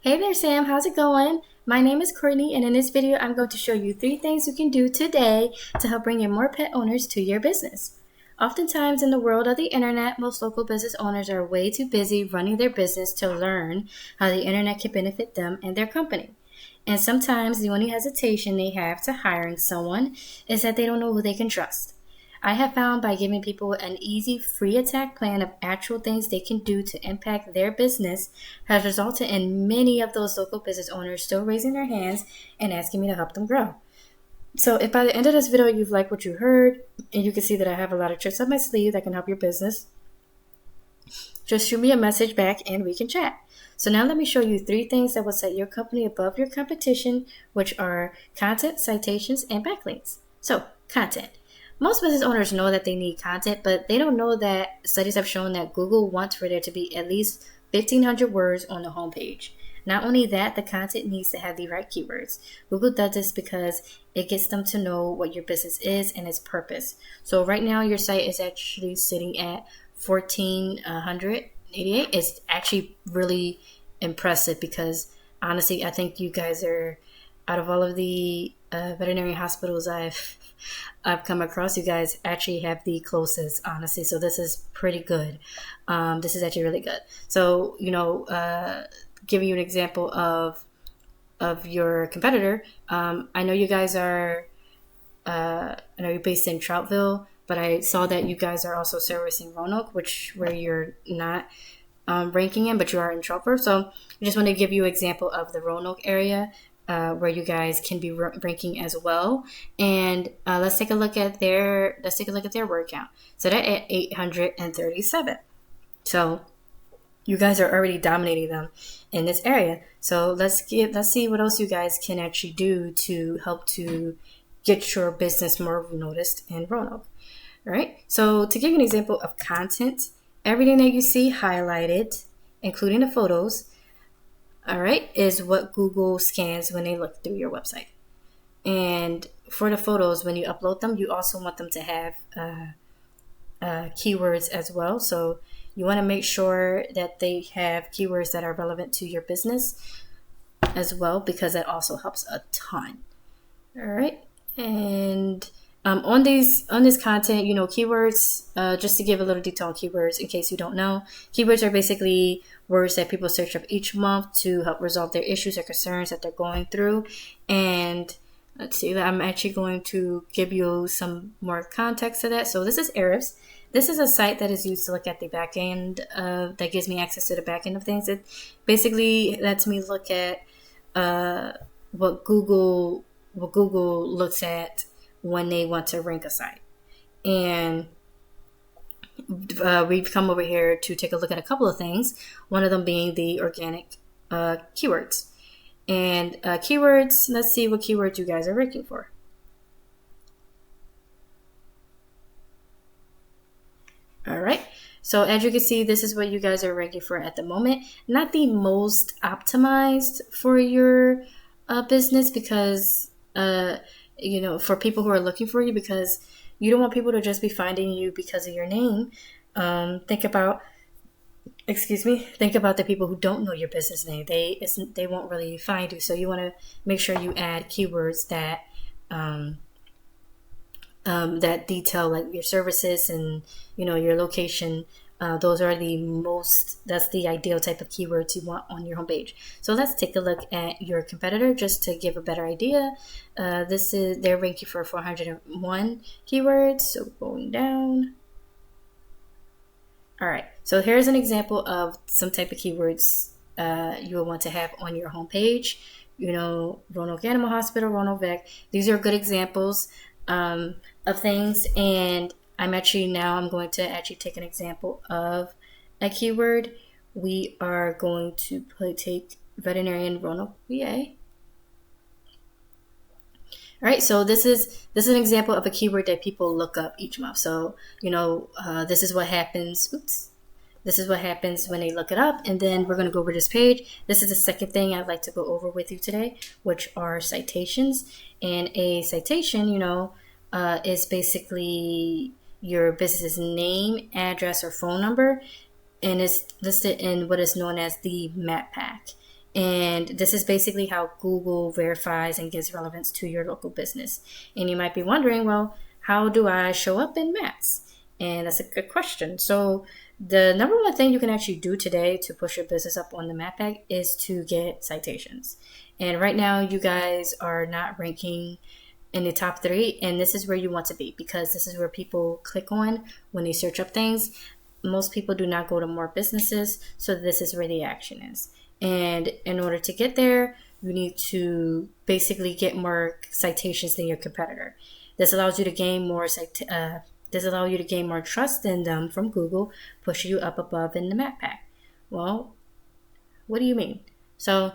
Hey there, Sam. How's it going? My name is Courtney, and in this video, I'm going to show you 3 things you can do today to help bring in more pet owners to your business. Oftentimes in the world of the internet, most local business owners are way too busy running their business to learn how the internet can benefit them and their company. And sometimes the only hesitation they have to hiring someone is that they don't know who they can trust. I have found by giving people an easy, free attack plan of actual things they can do to impact their business has resulted in many of those local business owners still raising their hands and asking me to help them grow. So if by the end of this video you've liked what you heard, and you can see that I have a lot of tricks up my sleeve that can help your business, just shoot me a message back and we can chat. So now let me show you 3 things that will set your company above your competition, which are content, citations, and backlinks. So, content. Most business owners know that they need content, but they don't know that studies have shown that Google wants for there to be at least 1,500 words on the homepage. Not only that, the content needs to have the right keywords. Google does this because it gets them to know what your business is and its purpose. So right now your site is actually sitting at 1,488. It's actually really impressive because honestly, I think you guys are, out of all of the veterinary hospitals I've come across, you guys actually have the closest, honestly. So this is pretty good. This is actually really good. So, giving you an example of your competitor, I know you guys are, I know you're based in Troutville, but I saw that you guys are also servicing Roanoke, where you're not ranking in, but you are in Troutville. So I just want to give you an example of the Roanoke area. Where you guys can be ranking as well, and let's take a look at their word count. So they're at 837. So you guys are already dominating them in this area. So let's see what else you guys can actually do to help to get your business more noticed in Roanoke. All right. So to give you an example of content, everything that you see highlighted, including the photos, all right, is what Google scans when they look through your website. And for the photos, when you upload them, you also want them to have keywords as well. So you want to make sure that they have keywords that are relevant to your business as well, because that also helps a ton. All right. And on this content, keywords, just to give a little detail on keywords in case you don't know, keywords are basically words that people search up each month to help resolve their issues or concerns that they're going through. And let's see, I'm actually going to give you some more context to that. So this is Ahrefs. This is a site that is used to look at the back end that gives me access to the back end of things. It basically lets me look at what Google looks at when they want to rank a site. And we've come over here to take a look at a couple of things, one of them being the organic keywords. And keywords, let's see what keywords you guys are ranking for. All right, so as you can see, this is what you guys are ranking for at the moment. Not the most optimized for your business, because for people who are looking for you, because you don't want people to just be finding you because of your name. Think about the people who don't know your business name. They won't really find you. So you want to make sure you add keywords that that detail like your services and your location. Those are that's the ideal type of keywords you want on your homepage. So let's take a look at your competitor just to give a better idea. They're ranking for 401 keywords. So going down. All right. So here's an example of some type of keywords you will want to have on your homepage. Roanoke Animal Hospital, Roanoke Vet. These are good examples of things, and I'm going to take an example of a keyword. We are going to take veterinarian Roanoke, VA. All right, so this is an example of a keyword that people look up each month. So, this is what happens. This is what happens when they look it up. And then we're going to go over this page. This is the second thing I'd like to go over with you today, which are citations. And a citation, is basically your business's name, address, or phone number, and it's listed in what is known as the map pack. And this is basically how Google verifies and gives relevance to your local business. And you might be wondering, well, how do I show up in maps? And that's a good question. So the number one thing you can actually do today to push your business up on the map pack is to get citations. And right now you guys are not ranking in the top 3, and this is where you want to be, because this is where people click on when they search up things. Most people do not go to more businesses, so this is where the action is. And in order to get there, you need to basically get more citations than your competitor. This allows you to gain more trust in them from Google, pushing you up above in the map pack. Well, what do you mean? So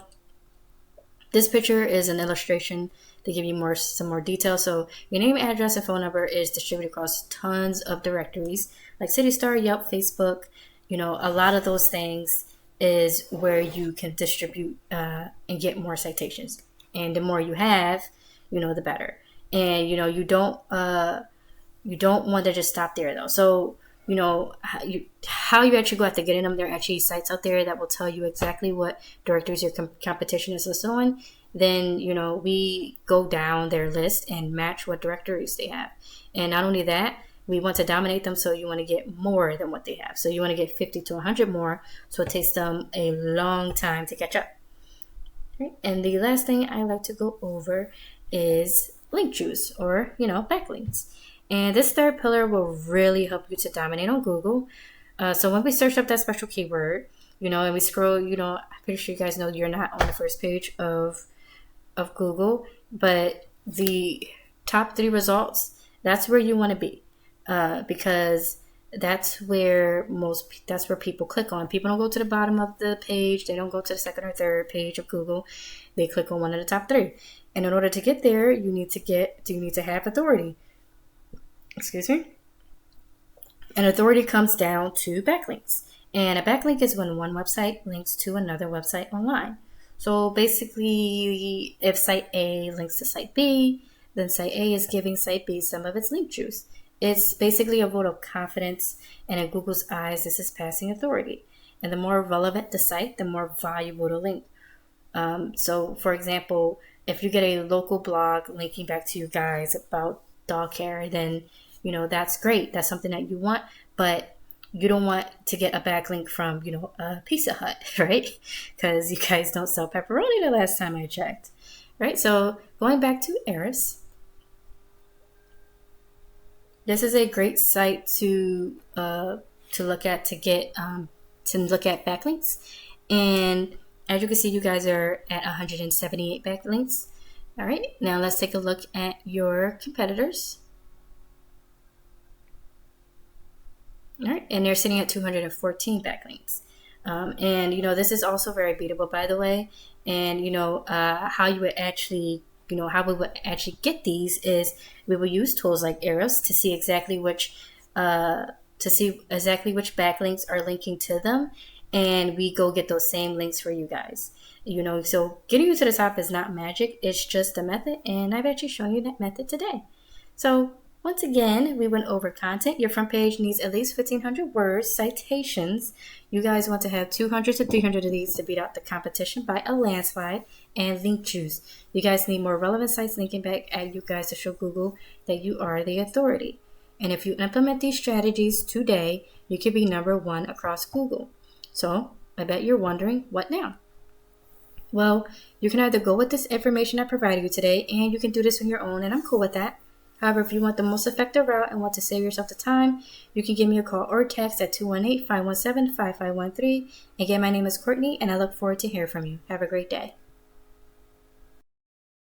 this picture is an illustration to give you some more detail. So your name, address, and phone number is distributed across tons of directories like CityStar, Yelp, Facebook. A lot of those things is where you can distribute and get more citations. And the more you have, the better. And you don't want to just stop there though. So how you actually go after getting them. There are actually sites out there that will tell you exactly what directories your competition is listed on. Then we go down their list and match what directories they have. And not only that, we want to dominate them, so you want to get more than what they have. So you want to get 50 to 100 more, so it takes them a long time to catch up. Right? And the last thing I like to go over is link juice, or backlinks. And this third pillar will really help you to dominate on Google. So when we search up that special keyword, and we scroll, I'm pretty sure you guys know you're not on the first page of Google, but the top 3 results, that's where you want to be. Because that's where people click on. People don't go to the bottom of the page. They don't go to the second or third page of Google. They click on one of the top 3. And in order to get there, you need to have authority. Excuse me. And authority comes down to backlinks. And a backlink is when one website links to another website online. So basically, if site A links to site B, then site A is giving site B some of its link juice. It's basically a vote of confidence, and in Google's eyes, this is passing authority. And the more relevant the site, the more valuable the link. So, for example, if you get a local blog linking back to you guys about dog care, then, that's great. That's something that you want, but you don't want to get a backlink from, a Pizza Hut, right? Because you guys don't sell pepperoni the last time I checked, right? So going back to Eris, this is a great site to look at backlinks. And as you can see, you guys are at 178 backlinks. All right, now let's take a look at your competitors. All right, and they're sitting at 214 backlinks. And this is also very beatable, by the way. And how we would actually get these is we will use tools like Eris to see exactly which backlinks are linking to them, and we go get those same links for you guys. So getting you to the top is not magic, it's just a method, and I've actually shown you that method today. So once again, we went over content. Your front page needs at least 1,500 words, citations. You guys want to have 200 to 300 of these to beat out the competition by a landslide, and link juice. You guys need more relevant sites linking back at you guys to show Google that you are the authority. And if you implement these strategies today, you could be number 1 across Google. So I bet you're wondering, what now? Well, you can either go with this information I provided you today, and you can do this on your own, and I'm cool with that. However, if you want the most effective route and want to save yourself the time, you can give me a call or text at 218-517-5513. Again, my name is Courtney, and I look forward to hearing from you. Have a great day.